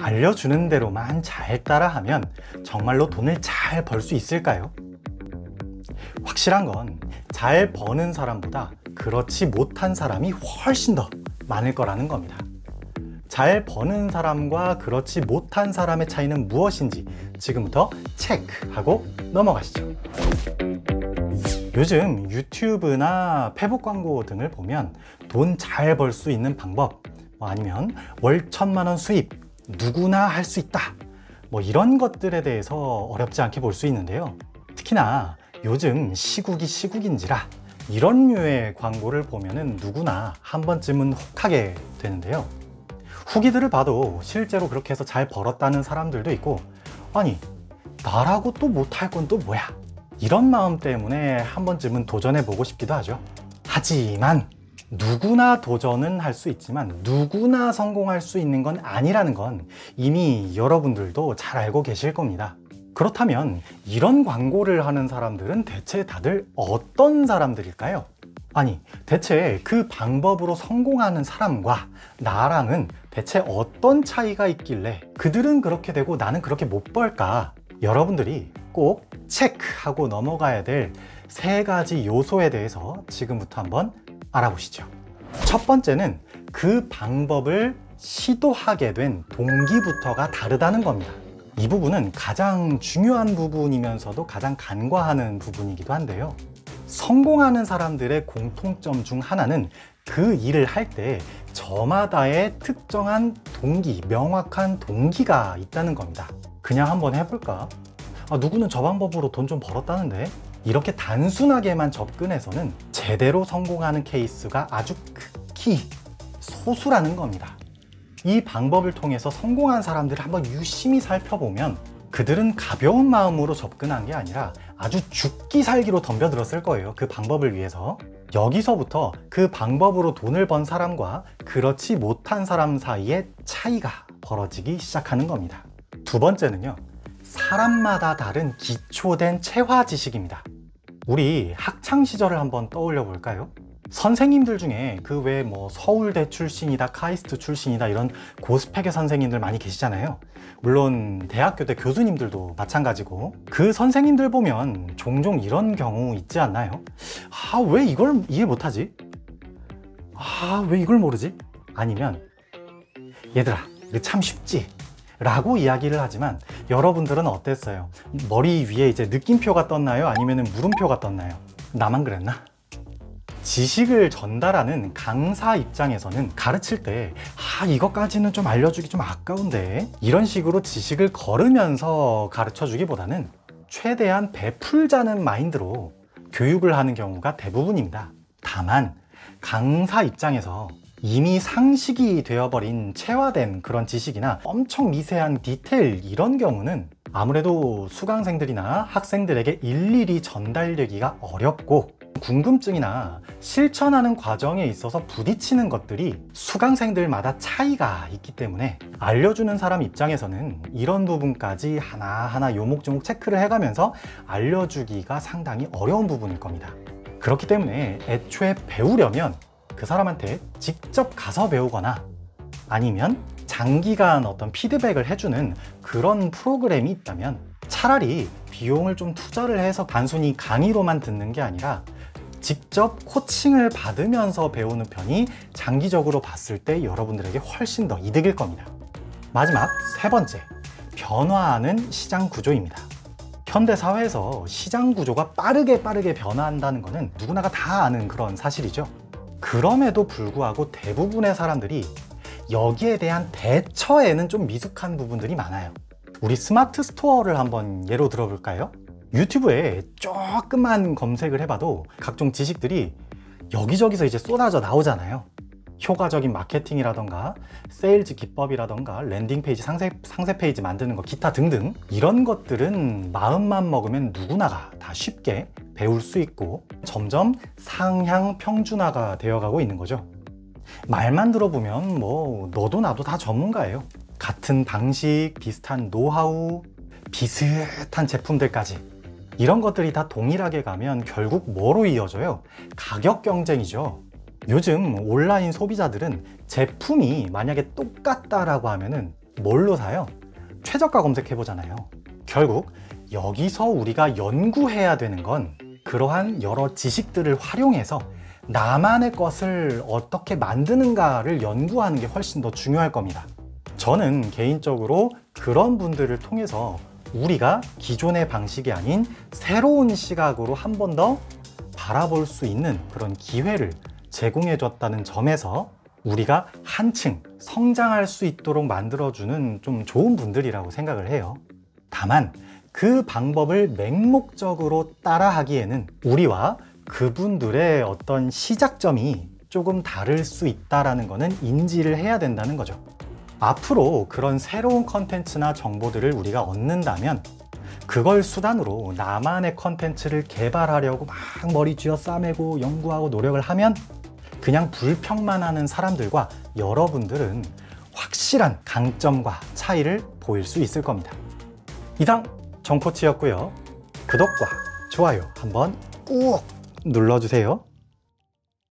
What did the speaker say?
알려주는 대로만 잘 따라하면 정말로 돈을 잘 벌 수 있을까요? 확실한 건 잘 버는 사람보다 그렇지 못한 사람이 훨씬 더 많을 거라는 겁니다. 잘 버는 사람과 그렇지 못한 사람의 차이는 무엇인지 지금부터 체크하고 넘어가시죠. 요즘 유튜브나 페북 광고 등을 보면 돈 잘 벌 수 있는 방법, 아니면 월 1000만 원 수입, 누구나 할 수 있다, 이런 것들에 대해서 어렵지 않게 볼 수 있는데요. 특히나 요즘 시국이 시국인지라 이런 류의 광고를 보면은 누구나 한 번쯤은 혹하게 되는데요. 후기들을 봐도 실제로 그렇게 해서 잘 벌었다는 사람들도 있고, 아니 나라고 또 못할 건 또 뭐야, 이런 마음 때문에 한 번쯤은 도전해 보고 싶기도 하죠. 하지만 누구나 도전은 할 수 있지만 누구나 성공할 수 있는 건 아니라는 건 이미 여러분들도 잘 알고 계실 겁니다. 그렇다면 이런 광고를 하는 사람들은 대체 다들 어떤 사람들일까요? 아니, 대체 그 방법으로 성공하는 사람과 나랑은 대체 어떤 차이가 있길래 그들은 그렇게 되고 나는 그렇게 못 벌까? 여러분들이 꼭 체크하고 넘어가야 될 3가지 요소에 대해서 지금부터 한번 알아보시죠. 첫 번째는 그 방법을 시도하게 된 동기부터가 다르다는 겁니다. 이 부분은 가장 중요한 부분이면서도 가장 간과하는 부분이기도 한데요. 성공하는 사람들의 공통점 중 하나는 그 일을 할 때 저마다의 특정한 동기, 명확한 동기가 있다는 겁니다. 그냥 한번 해볼까? 누구는 저 방법으로 돈 좀 벌었다는데? 이렇게 단순하게만 접근해서는 제대로 성공하는 케이스가 아주 극히 소수라는 겁니다. 이 방법을 통해서 성공한 사람들을 한번 유심히 살펴보면 그들은 가벼운 마음으로 접근한 게 아니라 아주 죽기 살기로 덤벼들었을 거예요. 그 방법을 위해서. 여기서부터 그 방법으로 돈을 번 사람과 그렇지 못한 사람 사이에 차이가 벌어지기 시작하는 겁니다. 두 번째는요, 사람마다 다른 기초된 체화 지식입니다. 우리 학창 시절을 한번 떠올려 볼까요? 선생님들 중에 그 외에 서울대 출신이다, 카이스트 출신이다, 이런 고스펙의 선생님들 많이 계시잖아요. 물론 대학교 때 교수님들도 마찬가지고, 그 선생님들 보면 종종 이런 경우 있지 않나요? 왜 이걸 이해 못하지? 왜 이걸 모르지? 아니면 얘들아, 이거 참 쉽지? 라고 이야기를 하지만 여러분들은 어땠어요? 머리 위에 이제 느낌표가 떴나요? 아니면 물음표가 떴나요? 나만 그랬나? 지식을 전달하는 강사 입장에서는 가르칠 때 이것까지는 좀 알려주기 좀 아까운데, 이런 식으로 지식을 걸으면서 가르쳐 주기보다는 최대한 베풀자는 마인드로 교육을 하는 경우가 대부분입니다. 다만 강사 입장에서 이미 상식이 되어버린 체화된 그런 지식이나 엄청 미세한 디테일, 이런 경우는 아무래도 수강생들이나 학생들에게 일일이 전달되기가 어렵고, 궁금증이나 실천하는 과정에 있어서 부딪히는 것들이 수강생들마다 차이가 있기 때문에 알려주는 사람 입장에서는 이런 부분까지 하나하나 요목조목 체크를 해가면서 알려주기가 상당히 어려운 부분일 겁니다. 그렇기 때문에 애초에 배우려면 그 사람한테 직접 가서 배우거나 아니면 장기간 어떤 피드백을 해주는 그런 프로그램이 있다면 차라리 비용을 좀 투자를 해서 단순히 강의로만 듣는 게 아니라 직접 코칭을 받으면서 배우는 편이 장기적으로 봤을 때 여러분들에게 훨씬 더 이득일 겁니다. 마지막 3번째, 변화하는 시장 구조입니다. 현대 사회에서 시장 구조가 빠르게 변화한다는 것은 누구나가 다 아는 그런 사실이죠. 그럼에도 불구하고 대부분의 사람들이 여기에 대한 대처에는 좀 미숙한 부분들이 많아요. 우리 스마트 스토어를 한번 예로 들어볼까요? 유튜브에 조금만 검색을 해봐도 각종 지식들이 여기저기서 이제 쏟아져 나오잖아요. 효과적인 마케팅이라던가 세일즈 기법이라던가 랜딩 페이지, 상세 페이지 만드는 거, 기타 등등, 이런 것들은 마음만 먹으면 누구나가 다 쉽게 배울 수 있고 점점 상향 평준화가 되어가고 있는 거죠. 말만 들어보면 너도 나도 다 전문가예요. 같은 방식, 비슷한 노하우, 비슷한 제품들까지, 이런 것들이 다 동일하게 가면 결국 뭐로 이어져요? 가격 경쟁이죠. 요즘 온라인 소비자들은 제품이 만약에 똑같다라고 하면은 뭘로 사요? 최저가 검색해 보잖아요. 결국 여기서 우리가 연구해야 되는 건 그러한 여러 지식들을 활용해서 나만의 것을 어떻게 만드는가를 연구하는 게 훨씬 더 중요할 겁니다. 저는 개인적으로 그런 분들을 통해서 우리가 기존의 방식이 아닌 새로운 시각으로 한 번 더 바라볼 수 있는 그런 기회를 제공해 줬다는 점에서 우리가 한층 성장할 수 있도록 만들어주는 좀 좋은 분들이라고 생각을 해요. 다만 그 방법을 맹목적으로 따라하기에는 우리와 그분들의 어떤 시작점이 조금 다를 수 있다는 것은 인지를 해야 된다는 거죠. 앞으로 그런 새로운 컨텐츠나 정보들을 우리가 얻는다면 그걸 수단으로 나만의 컨텐츠를 개발하려고 막 머리 쥐어 싸매고 연구하고 노력을 하면 그냥 불평만 하는 사람들과 여러분들은 확실한 강점과 차이를 보일 수 있을 겁니다. 이상 정코치였고요. 구독과 좋아요 한번 꾹 눌러주세요.